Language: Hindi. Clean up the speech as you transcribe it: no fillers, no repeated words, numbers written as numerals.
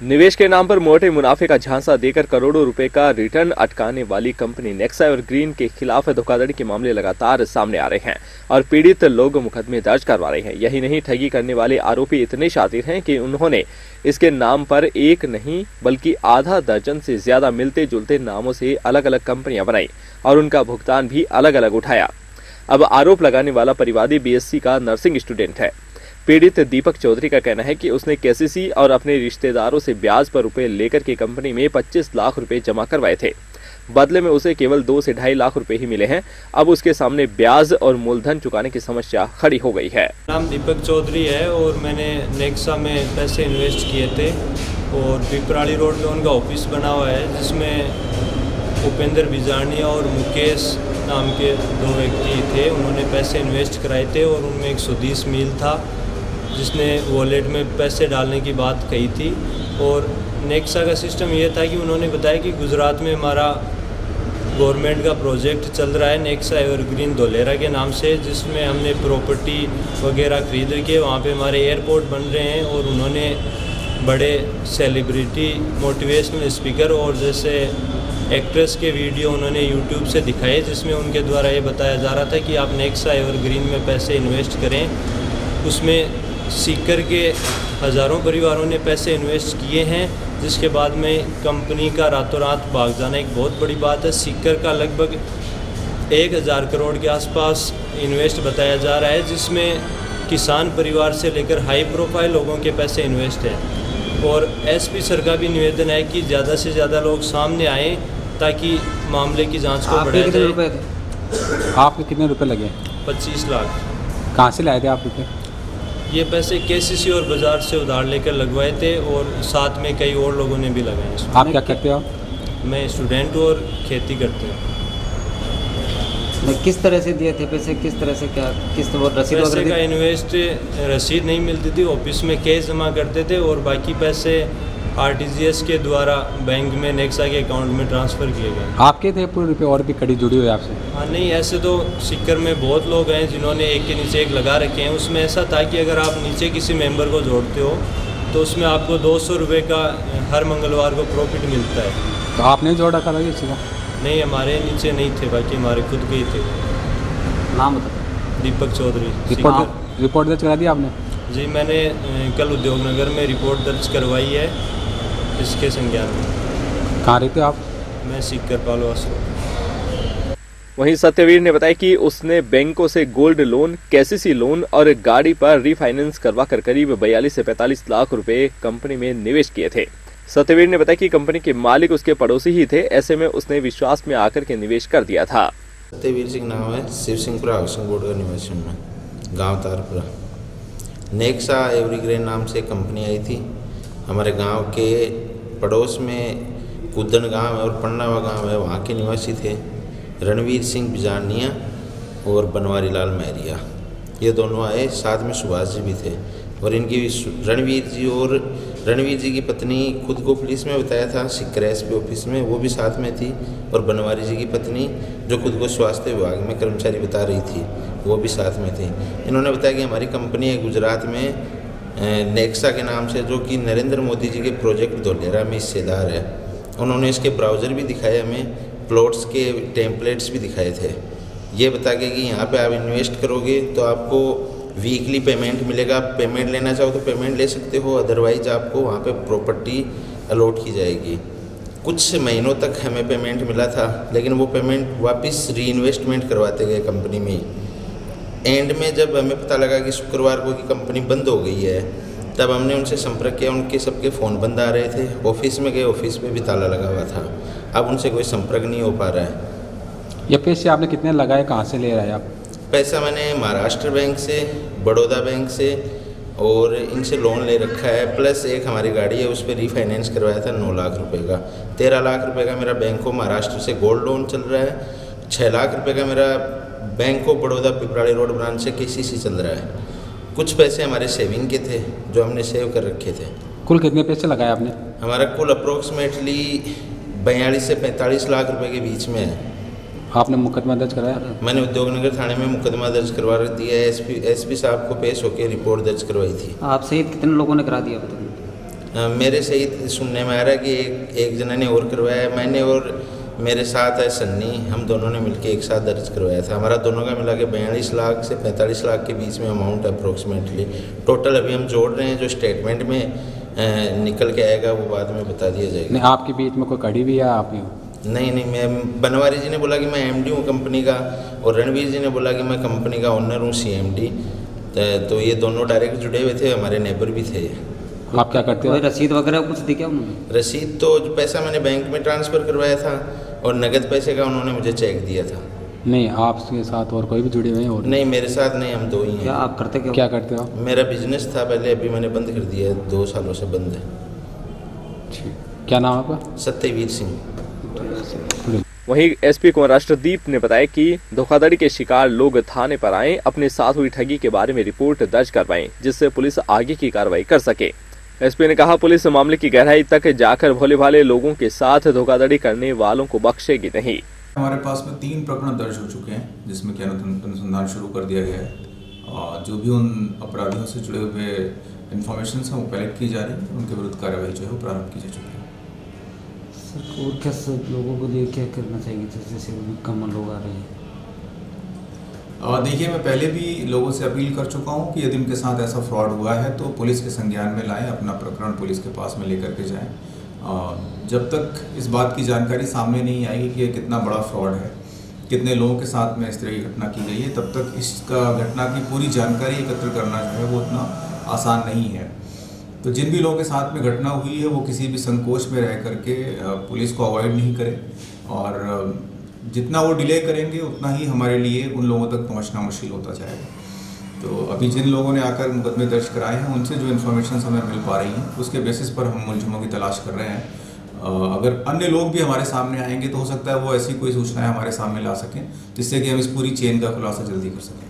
निवेश के नाम पर मोटे मुनाफे का झांसा देकर करोड़ों रुपए का रिटर्न अटकाने वाली कंपनी नेक्सा एवरग्रीन के खिलाफ धोखाधड़ी के मामले लगातार सामने आ रहे हैं और पीड़ित लोग मुकदमे दर्ज करवा रहे हैं। यही नहीं, ठगी करने वाले आरोपी इतने शातिर हैं कि उन्होंने इसके नाम पर एक नहीं बल्कि आधा दर्जन से ज्यादा मिलते जुलते नामों से अलग अलग कंपनियां बनाई और उनका भुगतान भी अलग अलग उठाया। अब आरोप लगाने वाला परिवादी बीएससी का नर्सिंग स्टूडेंट है। पीड़ित दीपक चौधरी का कहना है कि उसने केसीसी और अपने रिश्तेदारों से ब्याज पर रुपए लेकर के कंपनी में 25 लाख रुपए जमा करवाए थे। बदले में उसे केवल 2 से 2.5 लाख रुपए ही मिले हैं। अब उसके सामने ब्याज और मूलधन चुकाने की समस्या खड़ी हो गई है। नाम दीपक चौधरी है और मैंने नेक्सा में पैसे इन्वेस्ट किए थे और पिपराली रोड में उनका ऑफिस बना हुआ है, जिसमें उपेंद्र बिजानिया और मुकेश नाम के 2 व्यक्ति थे। उन्होंने पैसे इन्वेस्ट कराए थे और उनमें एक सुधीश मील था जिसने वॉलेट में पैसे डालने की बात कही थी। और नेक्सा का सिस्टम ये था कि उन्होंने बताया कि गुजरात में हमारा गवर्नमेंट का प्रोजेक्ट चल रहा है नेक्सा एवरग्रीन धोलेरा के नाम से, जिसमें हमने प्रॉपर्टी वगैरह खरीद के वहाँ पे हमारे एयरपोर्ट बन रहे हैं। और उन्होंने बड़े सेलिब्रिटी मोटिवेशनल स्पीकर और जैसे एक्ट्रेस के वीडियो उन्होंने यूट्यूब से दिखाए, जिसमें उनके द्वारा ये बताया जा रहा था कि आप नेक्सा एवरग्रीन में पैसे इन्वेस्ट करें। उसमें सीकर के हज़ारों परिवारों ने पैसे इन्वेस्ट किए हैं, जिसके बाद में कंपनी का रातों रात भाग जाना एक बहुत बड़ी बात है। सीकर का लगभग 1000 करोड़ के आसपास इन्वेस्ट बताया जा रहा है, जिसमें किसान परिवार से लेकर हाई प्रोफाइल लोगों के पैसे इन्वेस्ट हैं। और एसपी सर का भी निवेदन है कि ज़्यादा से ज़्यादा लोग सामने आएँ ताकि मामले की जांच को बढ़ाया जाए। आपके कितने रुपए लगे? 25 लाख। कहाँ से लाए थे आप रुपये? ये पैसे केसीसी और बाजार से उधार लेकर लगवाए थे और साथ में कई और लोगों ने भी लगाए। आप क्या करते हो? मैं स्टूडेंट हूँ और खेती करते हैं। किस तरह से दिए थे पैसे? किस तरह से क्या किस रसीद पैसे का इन्वेस्ट रसीद नहीं मिलती थी, ऑफिस में कैश जमा करते थे और बाकी पैसे आरटीजीएस के द्वारा बैंक में नेक्सा के अकाउंट में ट्रांसफ़र किए गए। आपके थे पूरे रुपये और भी कड़ी जुड़ी हुई आपसे? हाँ नहीं, ऐसे तो सीकर में बहुत लोग हैं जिन्होंने एक के नीचे एक लगा रखे हैं। उसमें ऐसा था कि अगर आप नीचे किसी मेंबर को जोड़ते हो तो उसमें आपको 200 रुपये का हर मंगलवार को प्रॉफिट मिलता है। तो आपने जोड़ा करा किसी को? नहीं, हमारे नीचे नहीं थे, बाकी हमारे खुद के ही थे। नाम बता। दीपक चौधरी। रिपोर्ट दर्ज करा दी आपने? जी, मैंने कल उद्योगनगर में रिपोर्ट दर्ज करवाई है इसके संज्ञान में। कहाँ रहते हो आप? मैं सीकर पालवास। वहीं सत्यवीर ने बताया कि उसने बैंकों से गोल्ड लोन, केसीसी लोन और गाड़ी पर रीफाइनेंस करवाकर करीब 42 से 45 लाख रुपए कंपनी में निवेश किए थे। सत्यवीर ने बताया कि कंपनी के मालिक उसके पड़ोसी ही थे, ऐसे में उसने विश्वास में आकर के निवेश कर दिया था। सत्यवीर सिंह नाम है, शिव सिंहपुरा हाउसिंग बोर्ड का निवासी हूँ मैं, गाँव तारपुरा। नेक्सा एवरग्रीन नाम से कंपनी आई थी हमारे गांव के पड़ोस में। कुदन गांव है और पन्नावा गांव है, वहाँ के निवासी थे रणवीर सिंह बिजानिया और बनवारी लाल महरिया। ये दोनों आए, साथ में सुभाष जी भी थे। और इनकी रणवीर जी की पत्नी खुद को पुलिस में बताया था सीकर एसपी ऑफिस में, वो भी साथ में थी। और बनवारी जी की पत्नी जो खुद को स्वास्थ्य विभाग में कर्मचारी बता रही थी, वो भी साथ में थी। इन्होंने बताया कि हमारी कंपनी है गुजरात में नेक्सा के नाम से, जो कि नरेंद्र मोदी जी के प्रोजेक्ट धोलेरा में हिस्सेदार है। उन्होंने इसके ब्राउज़र भी दिखाए हमें, प्लॉट्स के टेम्पलेट्स भी दिखाए थे। ये बता के कि यहाँ पे आप इन्वेस्ट करोगे तो आपको वीकली पेमेंट मिलेगा, आप पेमेंट लेना चाहो तो पेमेंट ले सकते हो, अदरवाइज आपको वहाँ पे प्रॉपर्टी अलॉट की जाएगी। कुछ महीनों तक हमें पेमेंट मिला था, लेकिन वो पेमेंट वापस री इन्वेस्टमेंट करवाते गए कंपनी में। एंड में जब हमें पता लगा कि शुक्रवार को की कंपनी बंद हो गई है, तब हमने उनसे संपर्क किया। उनके सबके फ़ोन बंद आ रहे थे। ऑफिस में गए, ऑफिस में भी ताला लगा हुआ था। अब उनसे कोई संपर्क नहीं हो पा रहा है। ये पैसे आपने कितने लगाए, कहाँ से ले रहे हैं आप? पैसा मैंने महाराष्ट्र बैंक से, बड़ौदा बैंक से और इनसे लोन ले रखा है। प्लस एक हमारी गाड़ी है, उस पर रीफाइनेंस करवाया था 9 लाख रुपए का। 13 लाख रुपए का मेरा बैंक ऑफ महाराष्ट्र से गोल्ड लोन चल रहा है। 6 लाख रुपए का मेरा bank of Baroda Pipradi road branch KCC केसीसी चल रहा है। कुछ पैसे हमारे सेविंग के थे जो हमने सेव कर रखे थे। कुल कितने पैसे लगाए आपने? हमारा कुल अप्रोक्सीमेटली 42 से 45 लाख रुपए के बीच में है। आपने मुकदमा दर्ज कराया? मैंने उद्योगनगर थाने में मुकदमा दर्ज करवा दिया है। एसपी साहब को पेश होकर रिपोर्ट दर्ज करवाई थी। आपसे कितने लोगों ने करा दिया? मेरे से ही सुनने में आ रहा है कि एक जना ने और करवाया है, मैंने और मेरे साथ है सन्नी, हम दोनों ने मिलकर एक साथ दर्ज करवाया था। हमारा दोनों का मिला के 42 लाख से 45 लाख के बीच में अमाउंट है अप्रोक्सीमेटली टोटल। अभी हम जोड़ रहे हैं, जो स्टेटमेंट में निकल के आएगा वो बाद में बता दिया जाएगा। नहीं, आपके बीच में कोई कड़ी भी है आप ही? नहीं, मैं बनवारी जी ने बोला कि मैं MD हूँ कंपनी का, और रणवीर जी ने बोला कि मैं कंपनी का ओनर हूँ, CMD। तो ये दोनों डायरेक्ट जुड़े हुए थे, हमारे नेबर भी थे। आप क्या करते हो? रसीद वगैरह कुछ दी क्या उन्होंने? रसीद तो जो पैसा मैंने बैंक में ट्रांसफ़र करवाया था, और नगद पैसे का उन्होंने मुझे चेक दिया था। नहीं, आपके साथ और कोई भी जुड़े हुए हैं? और नहीं, मेरे साथ नहीं, हम दो ही हैं। क्या आप करते क्या करते हो? मेरा बिजनेस था पहले, अभी मैंने बंद कर दिया है, 2 सालों से बंद है। क्या नाम है आपका? सत्यवीर सिंह। वहीं SP कुंवर राष्ट्रदीप ने बताया कि धोखाधड़ी के शिकार लोग थाने पर आएं, अपने साथ हुई ठगी के बारे में रिपोर्ट दर्ज करवाएं, जिससे पुलिस आगे की कार्रवाई कर सके। SP ने कहा, पुलिस मामले की गहराई तक जाकर भोले भाले लोगों के साथ धोखाधड़ी करने वालों को बख्शेगी नहीं। हमारे पास में 3 प्रकरण दर्ज हो चुके हैं, जिसमें कि अनुसंधान शुरू कर दिया गया है। और जो भी उन अपराधियों से जुड़े हुए इन्फॉर्मेशन हैं वो कलेक्ट की जा रही है, उनके विरुद्ध कार्रवाई जो है वो प्रारंभ की जा चुकी है। और क्या सब लोगों को लिए क्या करना चाहिए जैसे कम लोग आ रहे हैं? देखिए, मैं पहले भी लोगों से अपील कर चुका हूं कि यदि उनके साथ ऐसा फ्रॉड हुआ है तो पुलिस के संज्ञान में लाएं, अपना प्रकरण पुलिस के पास में लेकर के जाएं। जब तक इस बात की जानकारी सामने नहीं आएगी कि ये कितना बड़ा फ्रॉड है, कितने लोगों के साथ में इस तरह की घटना की गई है, तब तक इसका घटना की पूरी जानकारी एकत्र करना जो है वो उतना आसान नहीं है। तो जिन भी लोगों के साथ में घटना हुई है वो किसी भी संकोच में रह करके पुलिस को अवॉइड नहीं करें, और जितना वो डिले करेंगे उतना ही हमारे लिए उन लोगों तक पहुंचना मुश्किल होता जाएगा। तो अभी जिन लोगों ने आकर मुकदमे दर्ज कराए हैं उनसे जो इन्फॉर्मेशन हमें मिल पा रही हैं उसके बेसिस पर हम मुलजिमों की तलाश कर रहे हैं। अगर अन्य लोग भी हमारे सामने आएंगे तो हो सकता है वो ऐसी कोई सूचनाएं हमारे सामने ला सकें जिससे कि हम इस पूरी चेन का खुलासा जल्दी कर सकें।